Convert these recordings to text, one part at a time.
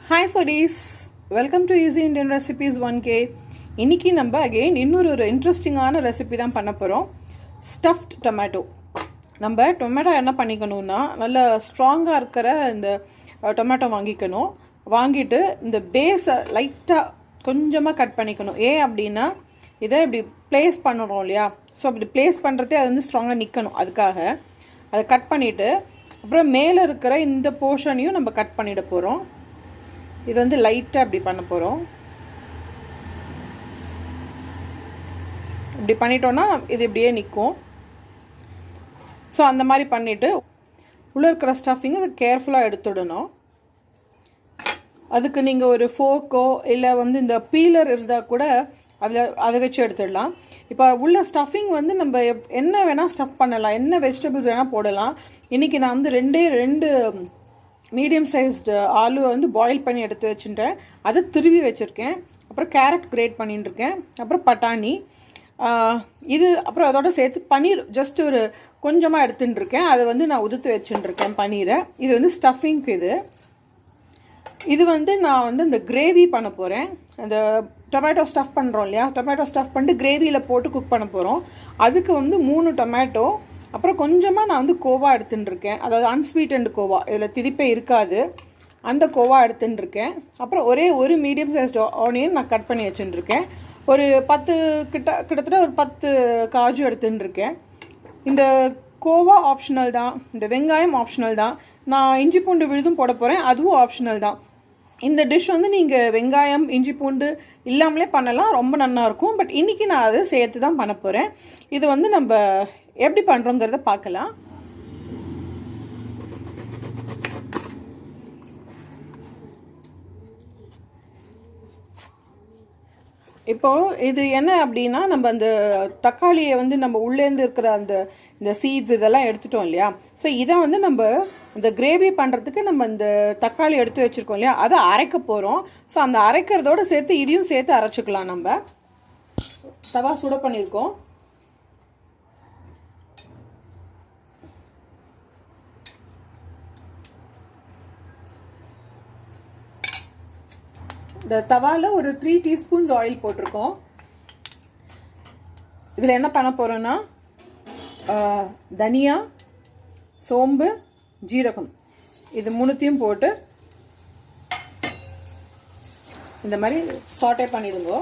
Hi foodies, welcome to Easy Indian Recipes 1K. இன்னைக்கு நம்ம again இன்னொரு இன்ட்ரெஸ்டிங்கான ரெசிபி தான் பண்ண போறோம். Stuffed tomato. நம்ம டொமேட்டோ என்ன பண்ணிக்கணும்னா நல்ல ஸ்ட்ராங்கா இருக்கிற இந்த டொமேட்டோ வாங்கிக்கணும். வாங்கிட்டு இந்த பேஸ் லைட்டா கொஞ்சமா கட் பண்ணிக்கணும். ஏன் அப்படினா இதை இப்படி பிளேஸ் பண்ணுறோம் இல்லையா, ஸோ அப்படி பிளேஸ் பண்ணுறதே அது வந்து ஸ்ட்ராங்காக நிற்கணும். அதுக்காக அதை கட் பண்ணிவிட்டு அப்புறம் மேலே இருக்கிற இந்த போர்ஷனையும் நம்ம கட் பண்ணிட போகிறோம். இது வந்து லைட்டாக அப்படி பண்ண போகிறோம். இப்படி பண்ணிட்டோன்னா இது இப்படியே நிற்கும். ஸோ அந்த மாதிரி பண்ணிவிட்டு உள்ளே இருக்கிற ஸ்டஃபிங் அதை கேர்ஃபுல்லாக எடுத்துடணும். அதுக்கு நீங்கள் ஒரு ஃபோர்க்கோ இல்லை வந்து இந்த பீலர் இருந்தால் கூட அதை வச்சு எடுத்துடலாம். இப்போ உள்ள ஸ்டஃபிங் வந்து நம்ம என்ன வேணால் ஸ்டஃப் பண்ணலாம், என்ன வெஜிடபிள்ஸ் வேணால் போடலாம். இன்றைக்கி நான் வந்து ரெண்டு மீடியம் சைஸ்டு ஆலு வந்து பாயில் பண்ணி எடுத்து வச்சுட்டேன், அதை திருவி வச்சுருக்கேன். அப்புறம் கேரட் கிரேட் பண்ணிட்டுருக்கேன், அப்புறம் பட்டாணி இது, அப்புறம் அதோட சேர்த்து பன்னீர் ஜஸ்ட் ஒரு கொஞ்சமாக எடுத்துட்டுருக்கேன். அதை வந்து நான் உதுத்து வச்சுட்டுருக்கேன் பன்னீரை. இது வந்து ஸ்டஃபிங்க்கு இது வந்து நான் வந்து இந்த கிரேவி பண்ண போகிறேன். அந்த டொமேட்டோ ஸ்டஃப் பண்ணுறோம் இல்லையா, டொமேட்டோ ஸ்டஃப் பண்ணிட்டு கிரேவியில் போட்டு குக் பண்ண போகிறோம். அதுக்கு வந்து 3 டொமேட்டோ, அப்புறம் கொஞ்சமாக நான் வந்து கோவா எடுத்துட்டுருக்கேன். அதாவது அன்ஸ்வீட்டன்டு கோவா, இதில் திதிப்பே இருக்காது, அந்த கோவா எடுத்துட்டுருக்கேன். அப்புறம் ஒரு மீடியம் சைஸ்டு ஆனியன் நான் கட் பண்ணி வச்சுட்டுருக்கேன். ஒரு 10 கிட்டத்தட்ட ஒரு 10 காஜு எடுத்துட்டுருக்கேன். இந்த கோவா ஆப்ஷனல் தான், இந்த வெங்காயம் ஆப்ஷனல் தான். நான் இஞ்சி பூண்டு விழுதும் போட போகிறேன், அதுவும் ஆப்ஷனல் தான். இந்த டிஷ் வந்து நீங்கள் வெங்காயம் இஞ்சி பூண்டு இல்லாமலே பண்ணலாம், ரொம்ப நல்லாயிருக்கும். பட் இன்றைக்கி நான் அதை சேர்த்து தான் பண்ண போகிறேன். இது வந்து நம்ம எப்படி பண்ணுறோங்கிறத பார்க்கலாம். இப்போது இது என்ன அப்படின்னா, நம்ம அந்த தக்காளியை வந்து நம்ம உள்ளேருந்து இருக்கிற இந்த சீட்ஸ் இதெல்லாம் எடுத்துட்டோம் இல்லையா. ஸோ இதை வந்து நம்ம இந்த கிரேவி பண்ணுறதுக்கு நம்ம இந்த தக்காளி எடுத்து வச்சுருக்கோம் இல்லையா, அதை அரைக்க போகிறோம். ஸோ அந்த அரைக்கிறதோடு சேர்த்து இதையும் சேர்த்து அரைச்சிக்கலாம். நம்ம தவா சுட பண்ணியிருக்கோம். இந்த தவாவில் ஒரு 3 டீஸ்பூன்ஸ் ஆயில் போட்டிருக்கோம். இதில் என்ன பண்ண போகிறோன்னா தனியா, சோம்பு, ஜீரகம் இது 3த்தையும் போட்டு இந்த மாதிரி சாட்டே பண்ணிடுங்க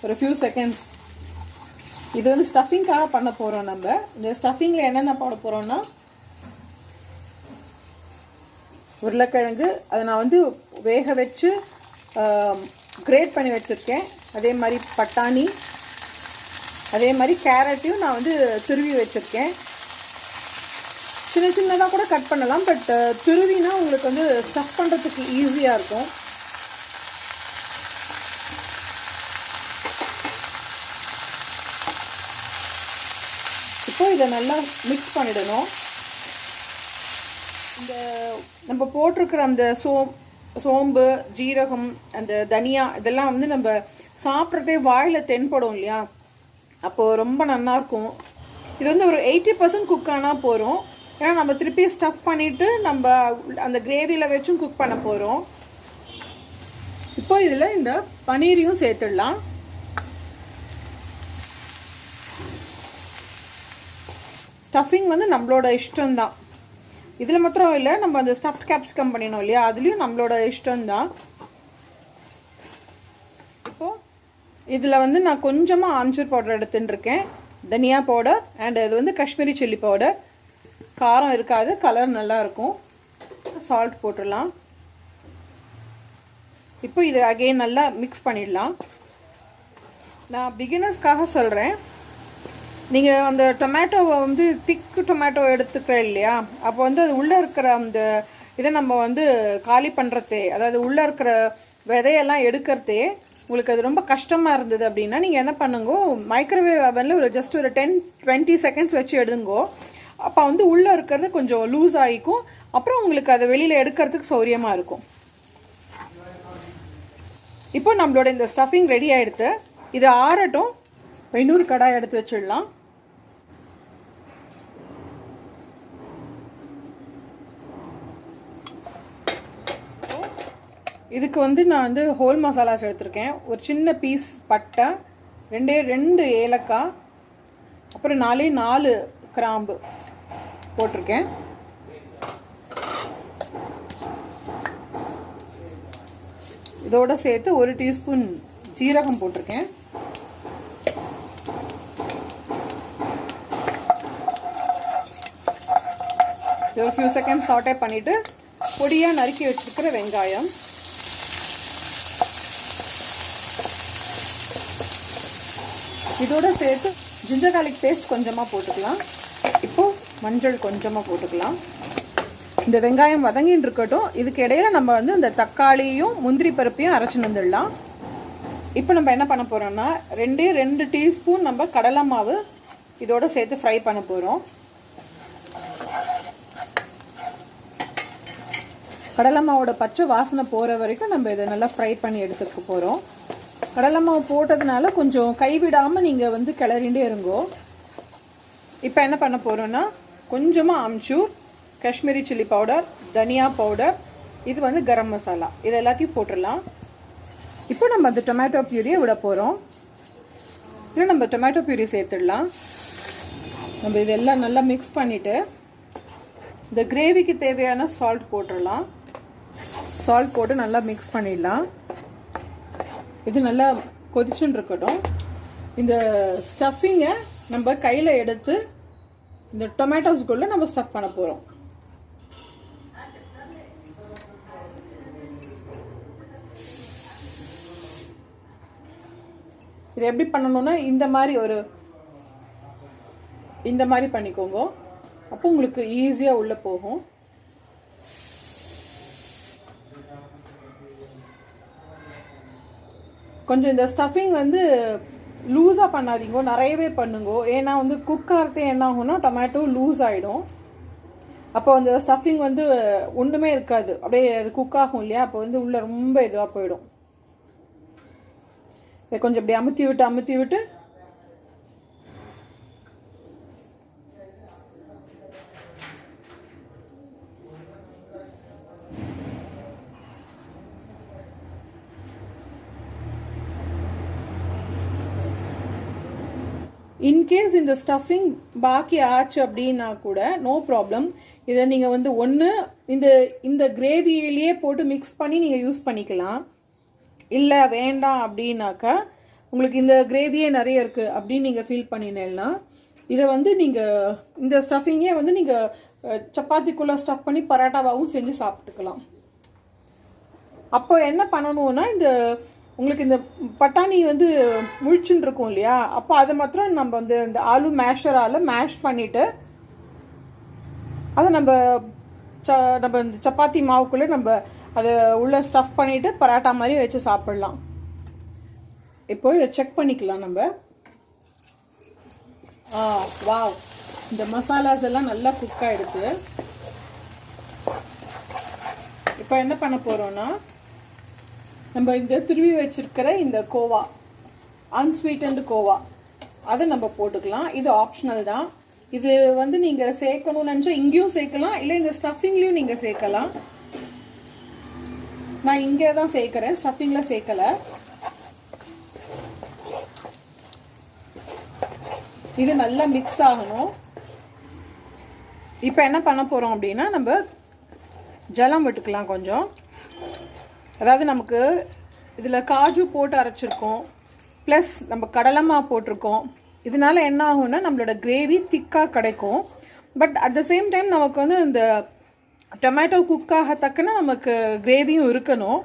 ஒரு ஃபியூ செகண்ட்ஸ். இது வந்து ஸ்டஃபிங்காக பண்ண போகிறோம். நம்ம இந்த ஸ்டஃபிங்கில் என்னென்ன போட போகிறோன்னா உருளைக்கிழங்கு, அதை நான் வந்து வேக வச்சு கிரேட் பண்ணி வச்சுருக்கேன். அதே மாதிரி பட்டாணி, அதே மாதிரி கேரட்டையும் நான் வந்து துருவி வச்சுருக்கேன். சின்ன சின்னதாக கூட கட் பண்ணலாம், பட் துருவினா உங்களுக்கு வந்து ஸ்டஃப் பண்ணுறதுக்கு ஈஸியாக இருக்கும். இப்போ இதை நல்லா மிக்ஸ் பண்ணிடணும். இந்த நம்ம போட்டிருக்கிற அந்த சோம்பு, ஜீரகம், அந்த தனியா இதெல்லாம் வந்து நம்ம சாப்பிட்றதே வாயில் தென்படும் இல்லையா, அப்போது ரொம்ப நல்லாயிருக்கும். இது வந்து ஒரு 80% குக் ஆனால் போகிறோம். ஏன்னா நம்ம திருப்பி ஸ்டஃப் பண்ணிவிட்டு நம்ம அந்த கிரேவியில் வச்சும் குக் பண்ண போகிறோம். இப்போ இதில் இந்த பன்னீரையும் சேர்த்துடலாம். ஸ்டஃபிங் வந்து நம்மளோட இஷ்டம்தான். இதில் மாத்திரம் இல்லை, நம்ம அந்த ஸ்டஃப்ட் கேப்சிகம் பண்ணினோம் இல்லையா, அதுலேயும் நம்மளோட இஷ்டம்தான். இப்போது இதில் வந்து நான் கொஞ்சமாக ஆம்ச்சூர் பவுடர் எடுத்துட்டுருக்கேன், தனியா பவுடர், அண்ட் இது வந்து காஷ்மீரி சில்லி பவுடர். காரம் இருக்காது, கலர் நல்லாயிருக்கும். சால்ட் போட்டுடலாம். இப்போ இது அகெயின் நல்லா மிக்ஸ் பண்ணிடலாம். நான் பிகினர்ஸ்க்காக சொல்கிறேன். நீங்கள் அந்த டொமேட்டோவை வந்து திக்கு டொமேட்டோ எடுத்துக்கிறேன் இல்லையா, அப்போ வந்து அது உள்ளே இருக்கிற அந்த இதை நம்ம வந்து காலி பண்ணுறதே, அதாவது உள்ளே இருக்கிற விதையெல்லாம் எடுக்கிறதே உங்களுக்கு அது ரொம்ப கஷ்டமாக இருந்தது அப்படின்னா நீங்கள் என்ன பண்ணுங்கோ, மைக்ரோவேவ் அவனில் ஒரு ஜஸ்ட் ஒரு 10-20 செகண்ட்ஸ் வச்சு எடுங்கோ. அப்போ வந்து உள்ளே இருக்கிறது கொஞ்சம் லூஸ் ஆகிக்கும். அப்புறம் உங்களுக்கு அதை வெளியில் எடுக்கிறதுக்கு சௌரியமாக இருக்கும். இப்போ நம்மளோட இந்த ஸ்டஃபிங் ரெடி ஆகிடுது. இது ஆறட்டும். இன்னொரு கடாய் எடுத்து வச்சிடலாம். இதுக்கு வந்து நான் வந்து ஹோல் மசாலாஸ் எடுத்திருக்கேன். ஒரு சின்ன பீஸ் பட்டை, ரெண்டு ஏலக்காய், அப்புறம் 4 கிராம்பு போட்டிருக்கேன். இதோட சேர்த்து 1 டீஸ்பூன் ஜீரகம் போட்டிருக்கேன். ஒரு ஃபியூ செகண்ட்ஸ் சாட்டே பண்ணிவிட்டு பொடியாக நறுக்கி வச்சுருக்கிற வெங்காயம், இதோட சேர்த்து ஜிஞ்சர் கார்லிக் பேஸ்ட் கொஞ்சமாக போட்டுக்கலாம். இப்போது மஞ்சள் கொஞ்சமாக போட்டுக்கலாம். இந்த வெங்காயம் வதங்கின்னு இருக்கட்டும். இதுக்கு இடையில நம்ம வந்து இந்த தக்காளியும் முந்திரி பருப்பையும் அரைச்சி வந்துடலாம். இப்போ நம்ம என்ன பண்ண போகிறோம்னா 2 டீஸ்பூன் நம்ம கடலை மாவு இதோட சேர்த்து ஃப்ரை பண்ண போகிறோம். கடலை மாவோட பச்சை வாசனை போகிற வரைக்கும் நம்ம இதை நல்லா ஃப்ரை பண்ணி எடுத்துக்க போகிறோம். கடலை மாவு போட்டதுனால கொஞ்சம் கைவிடாமல் நீங்கள் வந்து கிளறிண்டே இருங்கோ. இப்போ என்ன பண்ண போகிறோன்னா கொஞ்சமாக அம்ச்சூர், காஷ்மீரி சில்லி பவுடர், தனியா பவுடர், இது வந்து கரம் மசாலா, இது எல்லாத்தையும் போட்டுடலாம். இப்போ நம்ம அந்த டொமேட்டோ பியூரியை விட போகிறோம். இதில் நம்ம டொமேட்டோ பியூரி சேர்த்துடலாம். நம்ம இதெல்லாம் நல்லா மிக்ஸ் பண்ணிவிட்டு இந்த கிரேவிக்கு தேவையான சால்ட் போட்டுடலாம். சால்ட் போட்டு நல்லா மிக்ஸ் பண்ணிடலாம். இது நல்லா கொதிச்சுன்னு இருக்கட்டும். இந்த ஸ்டஃபிங்கை நம்ம கையில் எடுத்து இந்த டொமேட்டோஸ்குள்ளே நம்ம ஸ்டஃப் பண்ண போகிறோம். இது எப்படி பண்ணணும்னா இந்த மாதிரி பண்ணிக்கோங்க. அப்போ உங்களுக்கு ஈஸியாக உள்ளே போகும். கொஞ்சம் இந்த ஸ்டஃபிங் வந்து லூஸாக பண்ணாதீங்க, நிறையவே பண்ணுங்க. ஏன்னா வந்து குக் ஆகிறதே என்ன ஆகும்னா டொமேட்டோ லூஸ் ஆகிடும். அப்போ அந்த ஸ்டஃபிங் வந்து ஒன்றுமே இருக்காது, அப்படியே அது குக் ஆகும் இல்லையா, அப்போ வந்து உள்ளே ரொம்ப இதுவாக போயிடும். இதை கொஞ்சம் இப்படி அமுத்தி விட்டு இன்கேஸ் இந்த ஸ்டஃபிங் பாக்கி ஆச்சு அப்படின்னா கூட நோ ப்ராப்ளம். இதை நீங்கள் வந்து ஒன்று இந்த கிரேவியிலேயே போட்டு மிக்ஸ் பண்ணி நீங்கள் யூஸ் பண்ணிக்கலாம். இல்லை வேண்டாம் அப்படின்னாக்கா உங்களுக்கு இந்த கிரேவியே நிறைய இருக்குது அப்படின்னு நீங்கள் ஃபீல் பண்ணினேன்னா இதை வந்து நீங்கள் இந்த ஸ்டஃபிங்கே வந்து நீங்கள் சப்பாத்திக்குள்ளே ஸ்டஃப் பண்ணி பரோட்டாவாகவும் செஞ்சு சாப்பிட்டுக்கலாம். அப்போ என்ன பண்ணணும்னா உங்களுக்கு இந்த பட்டாணி வந்து முழிச்சுன்னு இருக்கும் இல்லையா, அப்போ அதை மாத்திரம் நம்ம வந்து இந்த ஆலு மேஷரால் மேஷ் பண்ணிவிட்டு அதை நம்ம இந்த சப்பாத்தி மாவுக்குள்ளே நம்ம அதை உள்ளே ஸ்டஃப் பண்ணிவிட்டு பரோட்டா மாதிரி வச்சு சாப்பிட்லாம். இப்போ இதை செக் பண்ணிக்கலாம் நம்ம. வாவ், இந்த மசாலாஸ் எல்லாம் நல்லா குக் ஆகிடுது. இப்போ என்ன பண்ண போகிறோன்னா நம்ம இந்த திருவி வச்சிருக்கிற இந்த கோவா, அன்ஸ்வீட்டன்டு கோவா, அதை நம்ம போட்டுக்கலாம். இது ஆப்ஷனல் தான். இது வந்து நீங்கள் சேர்க்கணும்னு நினச்சா இங்கேயும் சேர்க்கலாம், இல்லை இந்த ஸ்டஃபிங்லேயும் நீங்கள் சேர்க்கலாம். நான் இங்கே தான் சேர்க்குறேன், ஸ்டஃபிங்கில் சேர்க்கலை. இது நல்லா மிக்ஸ் ஆகணும். இப்போ என்ன பண்ண போகிறோம் அப்படின்னா நம்ம ஜலம் விட்டுக்கலாம் கொஞ்சம். அதாவது நமக்கு இதில் காஜு போட்டு அரைச்சிருக்கோம், ப்ளஸ் நம்ம கடலைமாவு போட்டிருக்கோம். இதனால என்ன ஆகும்னா நம்மளோட கிரேவி திக்காக கிடைக்கும். But at the same time நமக்கு வந்து இந்த டொமேட்டோ குக்காக தக்கன நமக்கு கிரேவியும் இருக்கணும்.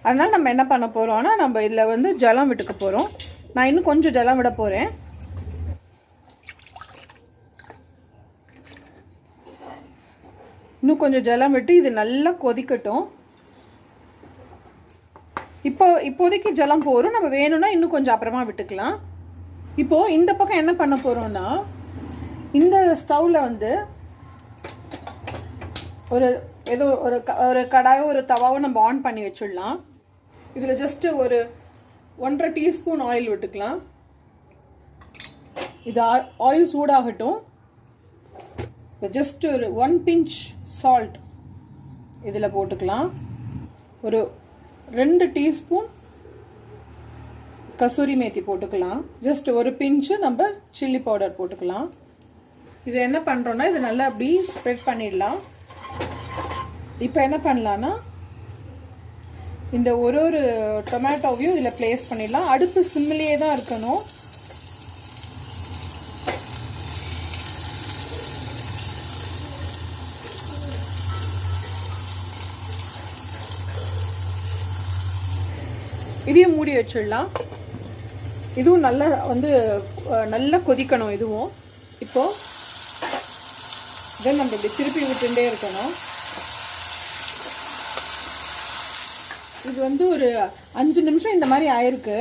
அதனால் நம்ம என்ன பண்ண போகிறோம்னா நம்ம இதில் வந்து ஜலம் விட்டுக்க போகிறோம். நான் இன்னும் கொஞ்சம் ஜலம் விட போகிறேன். இன்னும் கொஞ்சம் ஜலம் விட்டு இது நல்லா கொதிக்கட்டும். இப்போதைக்கு ஜலம் போகிறோம், நம்ம வேணும்னா இன்னும் கொஞ்சம் அப்புறமா விட்டுக்கலாம். இப்போது இந்த பக்கம் என்ன பண்ண போகிறோம்னா இந்த ஸ்டவ்வில் வந்து ஒரு கடாயோ ஒரு தவாவோ நம்ம ஆன் பண்ணி வச்சிடலாம். இதில் ஜஸ்ட்டு ஒரு 1.5 டீஸ்பூன் ஆயில் விட்டுக்கலாம். இது ஆயில் சூடாகட்டும். ஜஸ்ட் ஒரு 1 பிஞ்ச் சால்ட் இதில் போட்டுக்கலாம். ஒரு 2 டீஸ்பூன் கசூரி மேத்தி போட்டுக்கலாம். ஜஸ்ட் ஒரு பிஞ்சு நம்ம சில்லி பவுடர் போட்டுக்கலாம். இது என்ன பண்ணுறோன்னா இது நல்லா அப்படி ஸ்ப்ரெட் பண்ணிடலாம். இப்போ என்ன பண்ணலான்னா இந்த ஒரு டொமேட்டோவையும் இதில் ப்ளேஸ் பண்ணிடலாம். அடுப்பு சிம்மிலேயே தான் இருக்கணும். இதையும் மூடி வச்சிடலாம். இதுவும் நல்லா நல்லா கொதிக்கணும். இதுவும் இப்போ இதை நம்ம இப்படி திருப்பி விட்டுட்டே இருக்கணும். இது ஒரு 5 நிமிஷம் இந்த மாதிரி ஆயிருக்கு.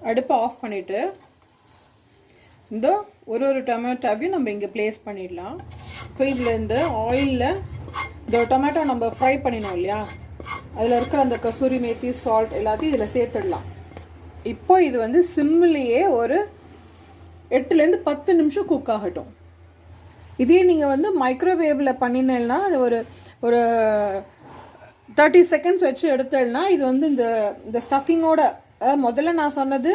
அடுப்பை ஆஃப் பண்ணிவிட்டு இந்த ஒரு டொமேட்டோவையும் நம்ம இங்கே ப்ளேஸ் பண்ணிடலாம். இப்போ இதில் இந்த ஆயிலில் இந்த டொமேட்டோ நம்ம ஃப்ரை பண்ணினோம் இல்லையா, அதில் இருக்கிற அந்த கசூரி மேத்தி சால்ட் எல்லாத்தையும் இதில் சேர்த்துடலாம். இப்போ இது சிம்மிலேயே ஒரு 8லேருந்து 10 நிமிஷம் குக் ஆகட்டும். இதே நீங்கள் மைக்ரோவேவில் பண்ணினேன்னா அது ஒரு 30 செகண்ட்ஸ் வச்சு எடுத்தேன்னா இது இந்த ஸ்டஃபிங்கோட, அதாவது முதல்ல நான் சொன்னது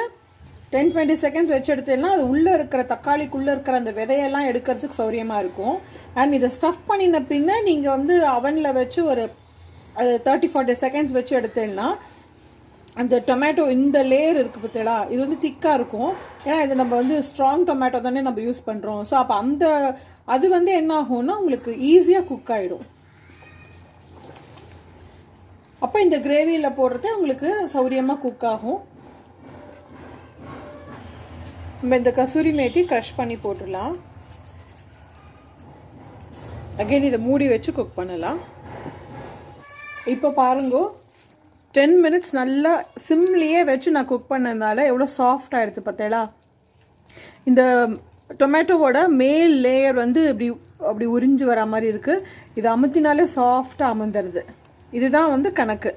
10-20 செகண்ட்ஸ் வச்சு எடுத்தேன்னா அது உள்ளே இருக்கிற தக்காளிக்குள்ளே இருக்கிற அந்த விதையெல்லாம் எடுக்கிறதுக்கு சௌரியமாக இருக்கும். அண்ட் இதை ஸ்டஃப் பண்ணின பின்ன நீங்கள் அவனில் வச்சு ஒரு 30-40 செகண்ட்ஸ் வச்சு எடுத்தேன்னா அந்த டொமேட்டோ இந்த லேயர் இருக்குது பார்த்தீங்களா, இது திக்காக இருக்கும். ஏன்னா இது நம்ம ஸ்ட்ராங் டொமேட்டோ தானே நம்ம யூஸ் பண்ணுறோம். ஸோ அப்போ அது என்ன ஆகும்னா உங்களுக்கு ஈஸியாக குக் ஆகிடும். அப்போ இந்த கிரேவியில் போடுறது உங்களுக்கு சௌரியமாக குக் ஆகும். நம்ம இந்த கசூரி மேத்தி க்ரஷ் பண்ணி போட்டுடலாம். அகைன் இதை மூடி வச்சு குக் பண்ணலாம். இப்போ பாருங்க 10 மினிட்ஸ் நல்லா சிம்லேயே வச்சு நான் குக் பண்ணதுனால எவ்வளோ சாஃப்ட் ஆகிடுது பார்த்தீங்களா. இந்த டொமேட்டோவோட மேல் லேயர் அப்படி உறிஞ்சு வர மாதிரி இருக்குது. இது அமுத்தினாலே சாஃப்டாக அமுந்துடுது. இதுதான் கணக்கு.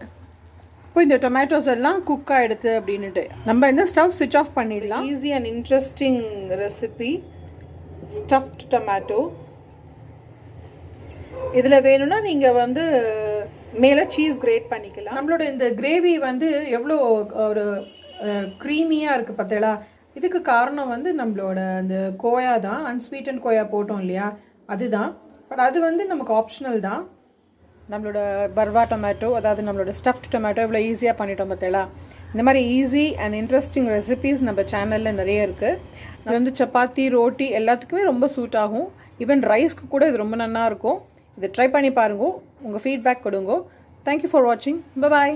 இப்போ இந்த டொமேட்டோஸ் எல்லாம் குக் ஆகிடுது அப்படின்ட்டு நம்ம இந்த ஸ்டவ் ஸ்விட்ச் ஆஃப் பண்ணிடலாம். Easy and interesting recipe stuffed tomato. இதில் வேணும்னா நீங்கள் மேலே சீஸ் கிரேட் பண்ணிக்கலாம். நம்மளோட இந்த கிரேவி எவ்வளோ ஒரு க்ரீமியாக இருக்குது பார்த்தீங்களா. இதுக்கு காரணம் நம்மளோட அந்த கோயா தான், அன்ஸ்வீட்டன் கோயா போட்டோம் இல்லையா, அதுதான். பட் அது நமக்கு ஆப்ஷனல் தான். நம்மளோட பர்வா டொமேட்டோ, அதாவது நம்மளோட ஸ்டஃப்ட் டொமேட்டோ இவ்வளோ ஈஸியாக பண்ணிட்டோம் பார்த்தீங்களா. இந்த மாதிரி ஈஸி அண்ட் இன்ட்ரெஸ்டிங் ரெசிபீஸ் நம்ம சேனலில் நிறைய இருக்குது. இது சப்பாத்தி, ரோட்டி எல்லாத்துக்குமே ரொம்ப சூட் ஆகும். ஈவன் ரைஸ்க்கு கூட இது ரொம்ப நல்லாயிருக்கும். இதை ட்ரை பண்ணி பாருங்க. உங்கள் ஃபீட்பேக் கொடுங்க. தேங்க்யூ ஃபார் வாட்சிங். பாய்.